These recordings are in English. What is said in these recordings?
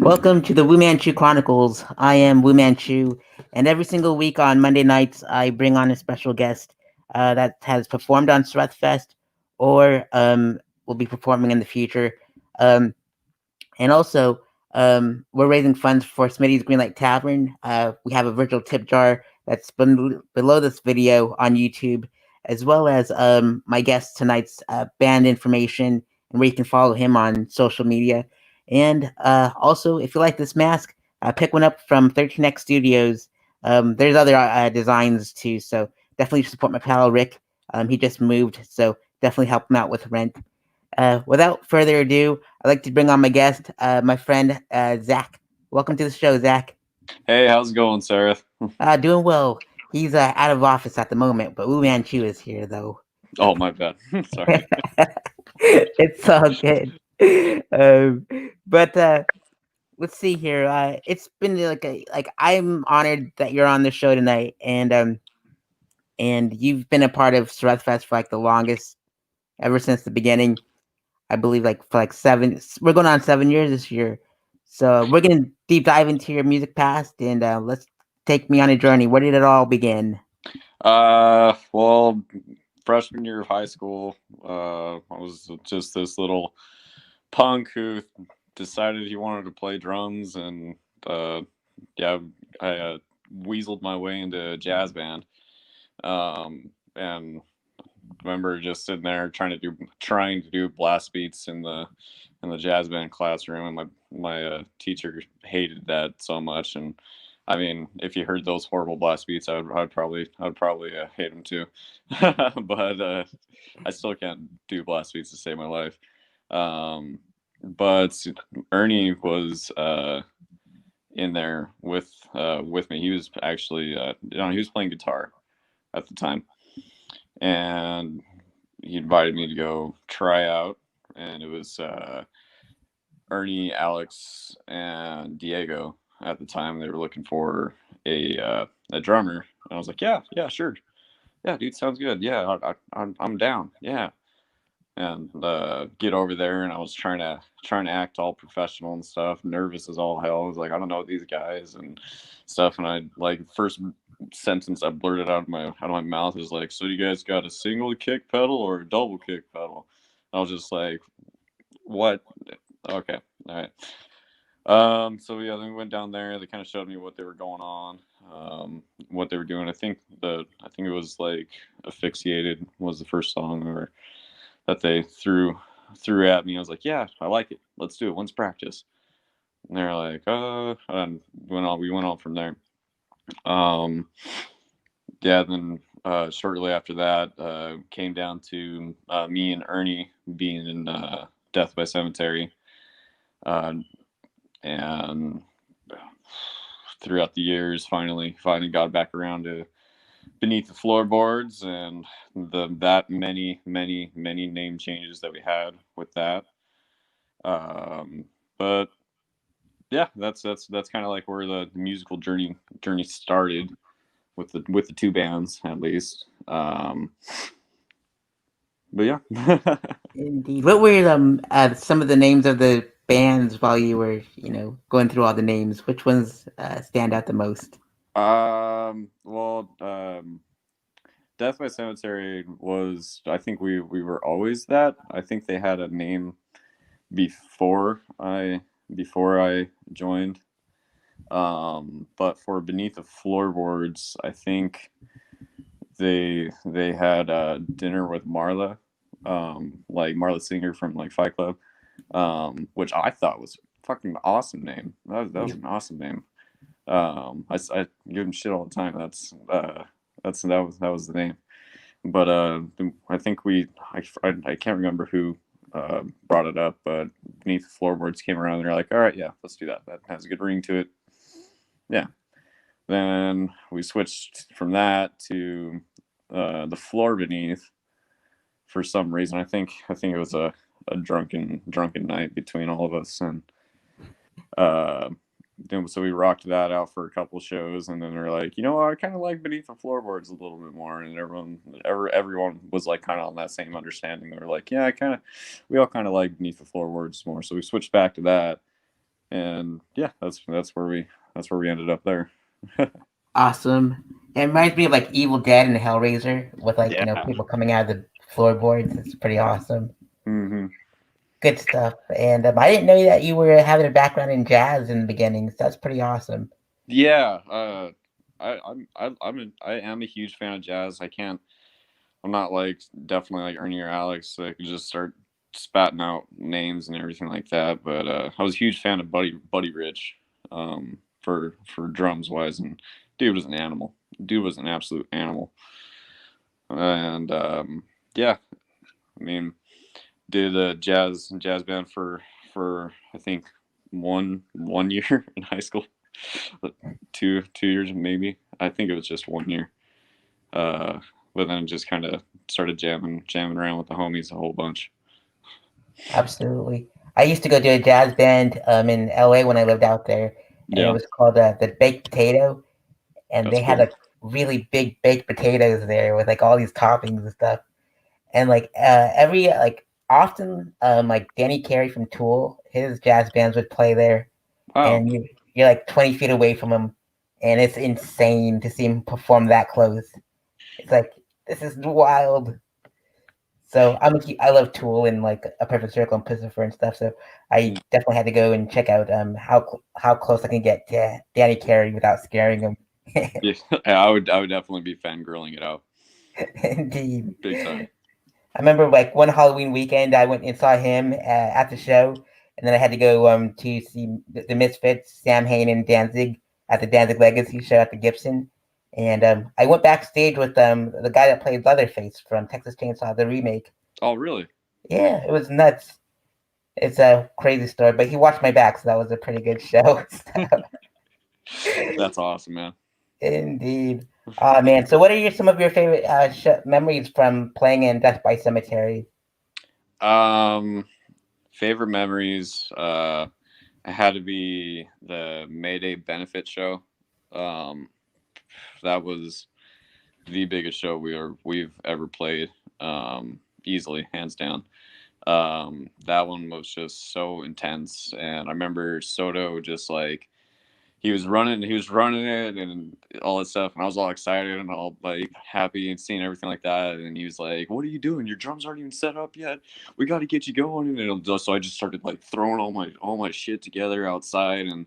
Welcome to the Wu-Man Chu Chronicles. I am Wu-Man Chu, and every single week on Monday nights, I bring on a special guest that has performed on Fest or will be performing in the future. Um, and also, we're raising funds for Smitty's Greenlight Tavern. We have a virtual tip jar that's below this video on YouTube, as well as my guest tonight's band information and where you can follow him on social media. And also, if you like this mask, pick one up from 13X Studios. There's other designs too, so definitely support my pal Rick. He just moved, so definitely help him out with rent. Without further ado, I'd like to bring on my guest, my friend Zach. Welcome to the show, Zach. Hey, how's it going, Sarah? Doing well. He's out of office at the moment, but Wu Man Chu is here, though. Oh, my bad. Sorry. It's all good. Um, but let's see here. It's been like I'm honored that you're on the show tonight, and you've been a part of Fest for like the longest, ever since the beginning. I believe like for like we're going on 7 years this year. So we're gonna deep dive into your music past and let's take me on a journey. Where did it all begin? Well, freshman year of high school, I was just this little punk who decided he wanted to play drums, and yeah, I weaseled my way into a jazz band. And remember just sitting there trying to do blast beats in the jazz band classroom, and my teacher hated that so much. And I mean, if you heard those horrible blast beats, I would probably hate them too. But I still can't do blast beats to save my life. But Ernie was in there with me. He was actually he was playing guitar at the time, and he invited me to go try out. And it was Ernie, Alex, and Diego at the time. They were looking for a drummer, and I was like, yeah, sure, yeah, dude, sounds good. Yeah, I'm down. Yeah, and get over there, and I was trying to act all professional and stuff, nervous as all hell. I was like, I don't know these guys and stuff, and I like first sentence I blurted out of my mouth was like, so you guys got a single kick pedal or a double kick pedal? I was just like, what? Okay, all right. So yeah, then we went down there. They kind of showed me what they were going on, what they were doing. I think it was like "Asphyxiated" was the first song or that they threw at me. I was like, yeah, I like it. Let's do it. When's practice? And they're like, and we went on from there. Um, yeah, then shortly after that, came down to me and Ernie being in Death by Cemetery, uh, and throughout the years, finally got back around to Beneath the Floorboards, and that many name changes that we had with that. But yeah, that's kind of like where the musical journey started with the two bands at least. But yeah. Indeed. What were some of the names of the bands while you were, going through all the names? Which ones stand out the most? Well, Death by Cemetery was, I think we were always that. I think they had a name before I joined. But for Beneath the Floorboards, I think they had Dinner with Marla, like Marla Singer from like Fight Club, which I thought was fucking awesome name. That was an awesome name. I give him shit all the time. That was the name. But I think I can't remember who brought it up, but Beneath the Floorboards came around and they're like, all right, yeah, let's do that. That has a good ring to it. Yeah. Then we switched from that to the Floor Beneath for some reason. I think it was a drunken night between all of us, and uh, so we rocked that out for a couple shows, and then they're like, I kind of like Beneath the Floorboards a little bit more, and everyone was like kind of on that same understanding. They were like, yeah, we all kind of like Beneath the Floorboards more, so we switched back to that, and yeah, that's where we ended up there. Awesome. It reminds me of like Evil Dead and Hellraiser with like Yeah. people coming out of the floorboards. It's pretty awesome. Hmm. Good stuff. And I didn't know that you were having a background in jazz in the beginning. So that's pretty awesome. Yeah. I am a huge fan of jazz. I can't. I'm not like definitely like Ernie or Alex. So I could just start spatting out names and everything like that. But I was a huge fan of Buddy Rich, for drums wise, and dude was an animal. Dude was an absolute animal. And yeah, I mean, did a jazz band for I think one year in high school, 2 years maybe. I think it was just 1 year. Uh, but then just kind of started jamming around with the homies a whole bunch. Absolutely. I used to go to a jazz band in LA when I lived out there, and it Yeah, was called the Baked Potato, and that's they had cool. like really big baked potatoes there with like all these toppings and stuff. And like every like often like Danny Carey from Tool, his jazz bands would play there, Wow. and you're like 20 feet away from him, and it's insane to see him perform that close. It's like this is wild. So I love Tool and like a Perfect Circle and Pussifer and stuff. So I definitely had to go and check out how close I can get to Danny Carey without scaring him. Yeah, I would definitely be fangirling it out Indeed. big time. I remember like one Halloween weekend, I went and saw him at the show, and then I had to go to see the Misfits, Sam Hain and Danzig at the Danzig Legacy show at the Gibson, and I went backstage with the guy that played Leatherface from Texas Chainsaw the remake. Oh, really? Yeah, it was nuts. It's a crazy story, but he watched my back, so that was a pretty good show. That's awesome, man. Indeed. Man. So, what are some of your favorite memories from playing in Death by Cemetery? Um, favorite memories. It had to be the Mayday benefit show. Um, that was the biggest show we've ever played. Easily, hands down. That one was just so intense, and I remember Soto just like he was running it and all that stuff, and I was all excited and all like happy and seeing everything like that, and he was like, "What are you doing? Your drums aren't even set up yet. We got to get you going." And so I just started like throwing all my shit together outside, and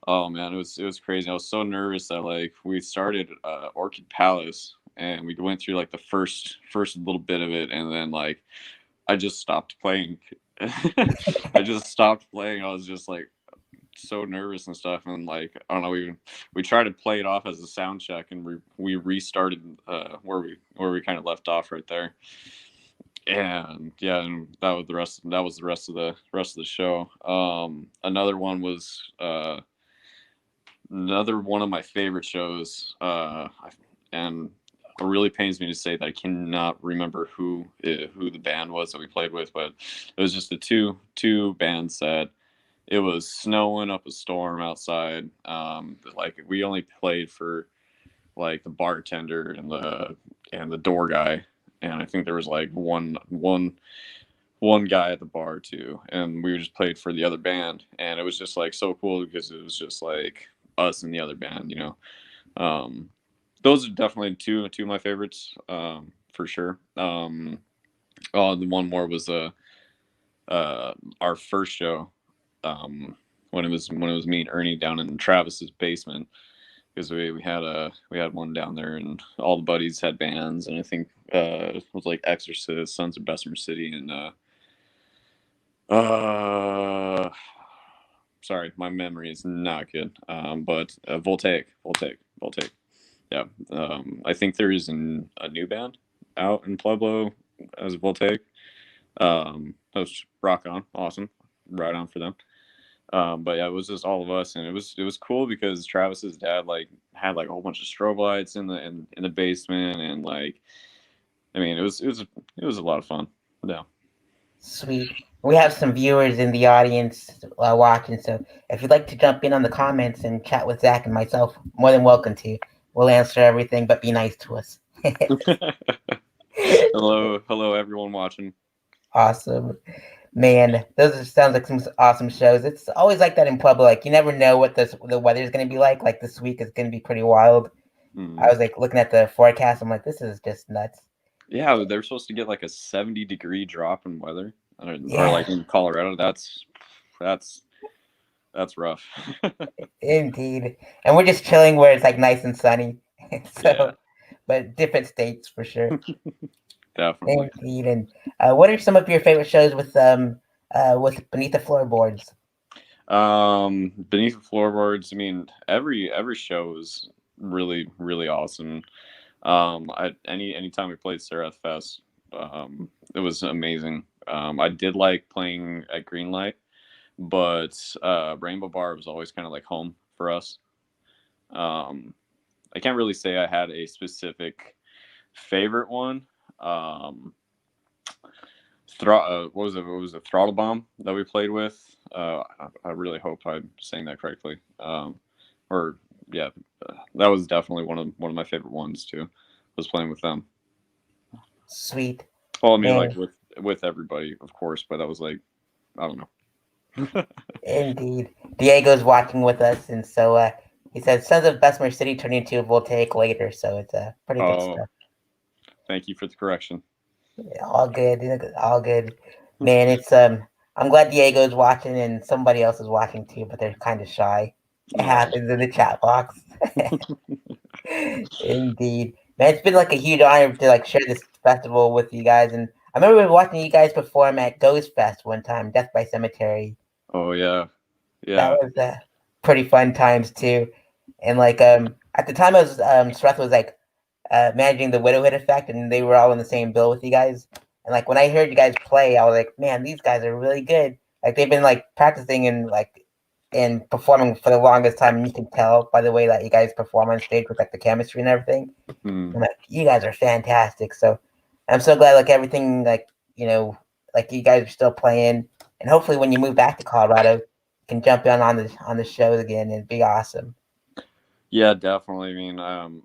oh man, it was crazy. I was so nervous that like we started Orchid Palace, and we went through like the first little bit of it, and then like I just stopped playing. I just stopped playing. I was just like so nervous and stuff, and like I don't know, we tried to play it off as a sound check, and we restarted where we kind of left off right there. And yeah, and that was the rest of the show. Another one was another one of my favorite shows, and it really pains me to say that I cannot remember who the band was that we played with, but it was just the two bands that it was snowing up a storm outside. Like we only played for like the bartender and the door guy, and I think there was like one guy at the bar too, and we just played for the other band, and it was just like so cool because it was just like us and the other band. Um, those are definitely two of my favorites, for sure. Oh, the one more was our first show, when it was me and Ernie down in Travis's basement, because we had one down there, and all the buddies had bands, and I think it was like Exorcist, Sons of Bessemer City, and uh sorry, my memory is not good. But Voltaic. Yeah. I think there is a new band out in Pueblo as Voltaic. That was rock on, awesome, right on for them. But yeah, it was just all of us, and it was cool because Travis's dad like had like a whole bunch of strobe lights in the basement, and like I mean it was a lot of fun. Yeah. Sweet. We have some viewers in the audience watching, so if you'd like to jump in on the comments and chat with Zach and myself, more than welcome to. We'll answer everything, but be nice to us. Hello everyone watching. Awesome. Man, sounds like some awesome shows. It's always like that in Pueblo. Like you never know what the weather's going to be like. Like this week is going to be pretty wild. I Mm. was like looking at the forecast. I'm like, this is just nuts. Yeah, they're supposed to get like a 70-degree drop in weather, or Yeah, like in Colorado. That's that's rough. indeed. And we're just chilling where it's like nice and sunny. Yeah, So, but different states for sure. definitely. Indeed. And what are some of your favorite shows with Beneath the Floorboards? Beneath the floorboards. I mean, every show is really awesome. Anytime we played Seraph Fest, it was amazing. I did like playing at Greenlight, but Rainbow Bar was always kind of like home for us. Um, I can't really say I had a specific favorite one. Um, what was it? What was it? Throttle Bomb that we played with. I really hope I'm saying that correctly. Or yeah, that was definitely one of my favorite ones too. Was playing with them. Sweet. Well, I mean, like Man, with everybody, of course, but that was like I don't know. indeed. Diego's watching with us, and so he said Sons of Bessemer City turned into a voltaic later, so it's pretty good Oh, stuff. thank you for the correction. All good, all good. Man, it's I'm glad Diego's watching and somebody else is watching too, but they're kind of shy. It Oh, happens in the chat box. Indeed. Man, it's been like a huge honor to like share this festival with you guys. And I remember watching you guys perform at Ghost Fest one time, Death by Cemetery. oh yeah, That yeah. was pretty fun times too. And like at the time I was Sreth was like managing the Widowhood Effect and they were all in the same bill with you guys. And like when I heard you guys play, I was like, man, these guys are really good. Like they've been like practicing and performing for the longest time, and you can tell by the way that you guys perform on stage with like the chemistry and everything. Hmm. I'm like, you guys are fantastic. So I'm so glad like everything like like you guys are still playing, and hopefully when you move back to Colorado, you can jump in on the shows again and be awesome. Yeah, definitely. I mean,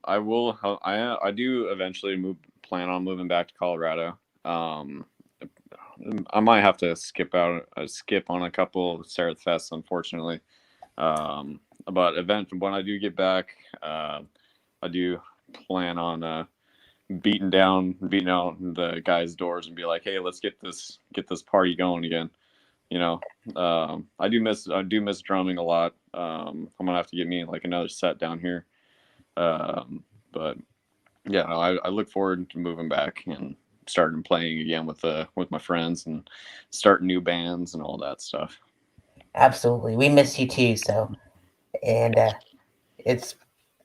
I will. I do eventually plan on moving back to Colorado. I might have to skip on a couple of Sarah Fests, unfortunately. But event when I do get back, I do plan on beating out the guys' doors and be like, hey, let's get this party going again. You know, I do miss drumming a lot. I'm gonna have to get me like another set down here. But yeah, no, I look forward to moving back and starting playing again with my friends and starting new bands and all that stuff. Absolutely, we miss you too. So and it's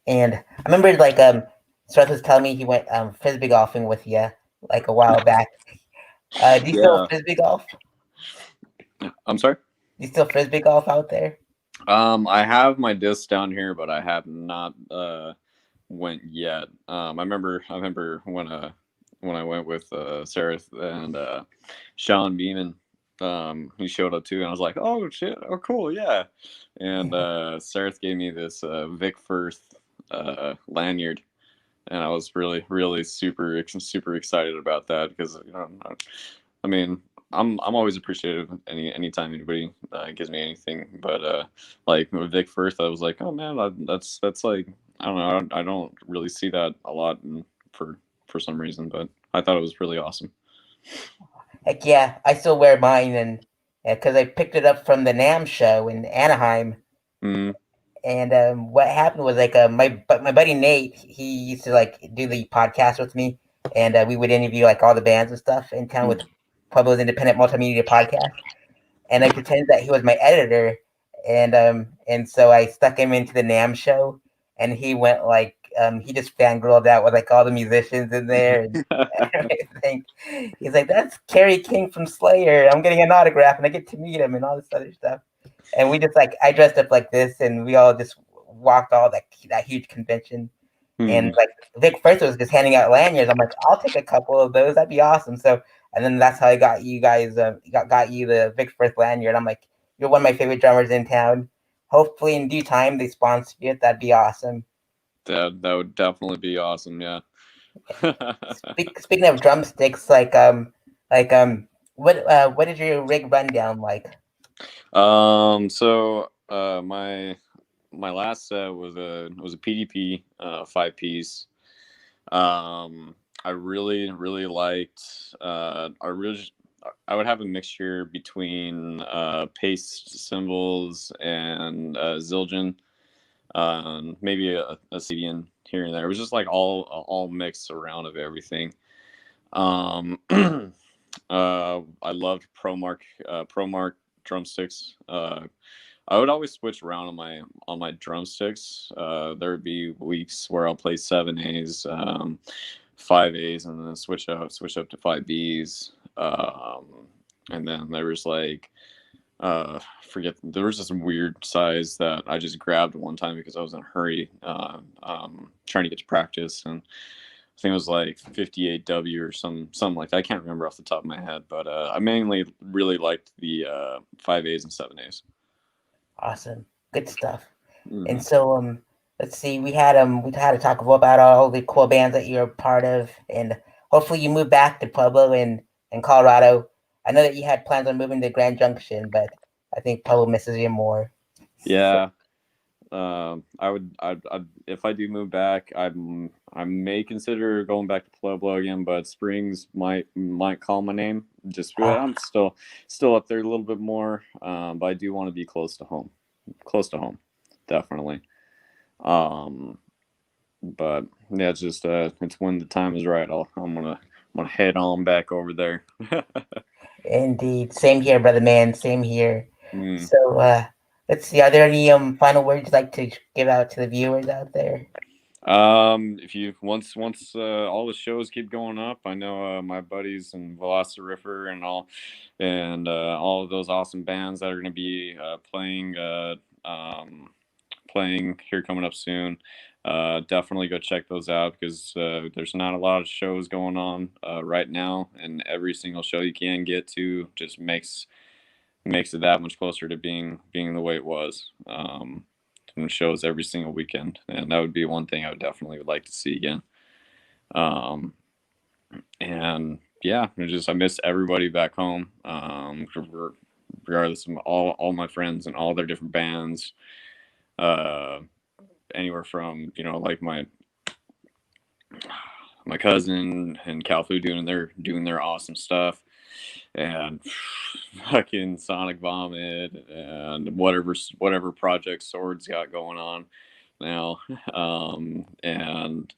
and I remember like Seth was telling me he went frisbee golfing with you like a while back. Do you still Yeah, frisbee golf? I'm sorry. Do you still frisbee golf out there? I have my disc down here, but I have not went yet. I remember when I went with Sarah and Sean Beeman. He showed up too, and I was like, "Oh shit! Oh cool, yeah." And Sarah gave me this Vic Firth lanyard, and I was really super excited about that because I mean, I'm always appreciative anytime anybody gives me anything, but like with Vic Firth, I was like, oh man, that's like I don't know, I don't really see that a lot for some reason, but I thought it was really awesome. Heck yeah, I still wear mine, and because I picked it up from the Nam show in Anaheim. Mm, And what happened was like my buddy Nate, he used to like do the podcast with me, and we would interview like all the bands and stuff in town mm. with Pueblo's Independent Multimedia Podcast. And I pretended that he was my editor, and so I stuck him into the Nam show, and he went like he just fangirled out with like all the musicians in there and everything. He's like, "That's Kerry King from Slayer. I'm getting an autograph, and I get to meet him and all this other stuff." And we just like I dressed up like this, and we all just walked all that huge convention. And Mm. like Vic first was just handing out lanyards. I'm like, I'll take a couple of those. That'd be awesome. So, and then that's how I got you guys. Got you the Vic first lanyard. I'm like, you're one of my favorite drummers in town. Hopefully, in due time, they sponsor you. That'd be awesome. That would definitely be awesome. Yeah. Speaking of drumsticks, like what is your rig rundown like? My last set was a PDP 5 piece. Um, I really liked. I would have a mixture between paste cymbals and Zildjian, maybe a Cedian here and there. It was just like all mixed around of everything. Um, I loved ProMark drumsticks. I would always switch around on my drumsticks. There would be weeks where I'll play 7 A's, 5 A's, and then switch up to 5 B's. And then there was like forget there was this weird size that I just grabbed one time because I was in a hurry, trying to get to practice, and I think it was like 58W or something like that. I can't remember off the top of my head, but I mainly really liked the 5 A's and 7 A's. Awesome, good stuff. Mm. And so let's see, we had to talk about all the cool bands that you're a part of, and hopefully you move back to Pueblo in Colorado. I know that you had plans on moving to Grand Junction, but I think Pueblo misses you more. Yeah, I'd if I do move back, I may consider going back to Pueblo again, but Springs might call my name. Just I'm still up there a little bit more, but I do want to be close to home, definitely. Um, but yeah, it's just it's when the time is right. I'm gonna head on back over there. Indeed, same here, brother man. Same here. Mm. So let's see. Are there any final words you'd like to give out to the viewers out there? If you once all the shows keep going up, I know my buddies and Velociraptor and all of those awesome bands that are going to be playing here coming up soon. Definitely go check those out because there's not a lot of shows going on right now, and every single show you can get to just makes it that much closer to being the way it was. And shows every single weekend, and that would be one thing I would definitely would like to see again. Um, and yeah, I miss everybody back home. Regardless of all my friends and all their different bands, uh, anywhere from like my cousin and Calfu doing their awesome stuff, and fucking Sonic Vomit and whatever project Swords got going on now, and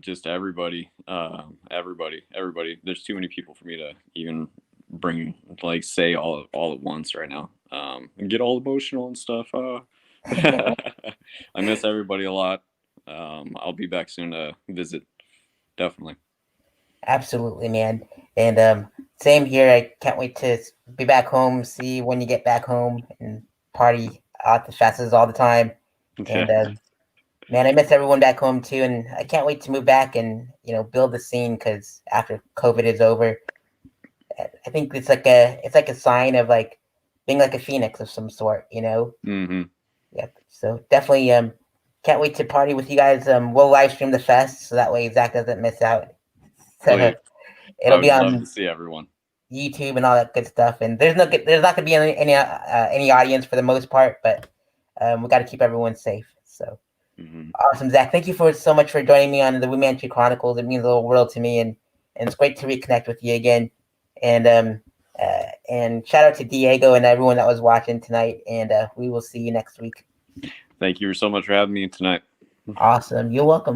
just everybody. There's too many people for me to even bring like say all at once right now, and get all emotional and stuff. I miss everybody a lot. I'll be back soon to visit, definitely. Absolutely, man. And same here. I can't wait to be back home, see when you get back home, and party out the festivals all the time. Yeah. And man, I miss everyone back home too, and I can't wait to move back and build the scene because after COVID is over, I think it's like a sign of like being like a phoenix of some sort. Mm-hmm. Yep. So definitely can't wait to party with you guys. We'll live stream the fest so that way Zach doesn't miss out. So Please, I it'll would be love to on see everyone. YouTube and all that good stuff. And there's not gonna be any audience for the most part, but we got to keep everyone safe. So Mm-hmm. awesome, Zach. Thank you for so much for joining me on the Wu-Man Chu Chronicles. It means the whole world to me, and it's great to reconnect with you again. And shout out to Diego and everyone that was watching tonight. And we will see you next week. Thank you so much for having me tonight. Awesome. You're welcome.